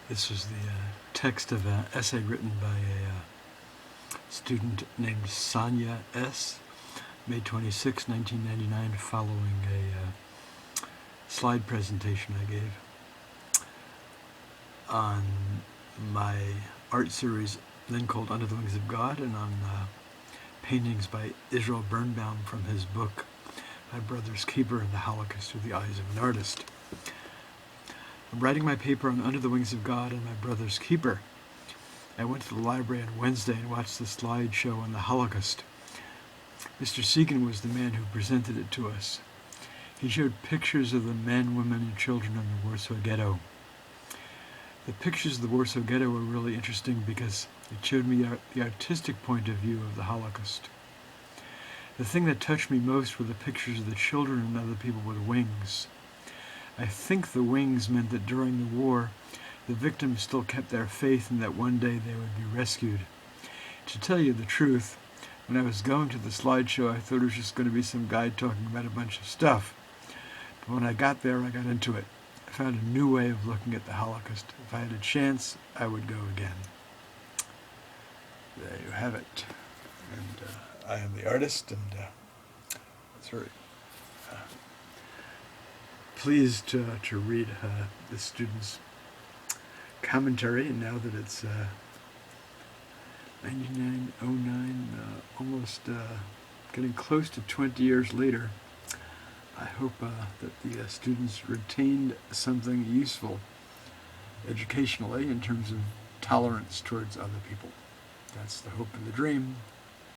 This was the text of an essay written by a student named Sonya S, May 26, 1999, following a slide presentation I gave on my art series then called Under the Wings of God, and on paintings by Israel Bernbaum from his book My Brother's Keeper and the Holocaust Through the Eyes of an Artist. I'm writing my paper on Under the Wings of God and My Brother's Keeper. I went to the library on Wednesday and watched the slideshow on the Holocaust. Mr. Segan was the man who presented it to us. He showed pictures of the men, women, and children in the Warsaw Ghetto. The pictures of the Warsaw Ghetto were really interesting because it showed me the artistic point of view of the Holocaust. The thing that touched me most were the pictures of the children and other people with wings. I think the wings meant that during the war, the victims still kept their faith and that one day they would be rescued. To tell you the truth, when I was going to the slideshow, I thought it was just going to be some guy talking about a bunch of stuff. But when I got there, I got into it. I found a new way of looking at the Holocaust. If I had a chance, I would go again. There you have it. And I am the artist, and pleased to read the student's commentary, and now that it's 1909, almost getting close to 20 years later, I hope that the students retained something useful educationally in terms of tolerance towards other people. That's the hope and the dream.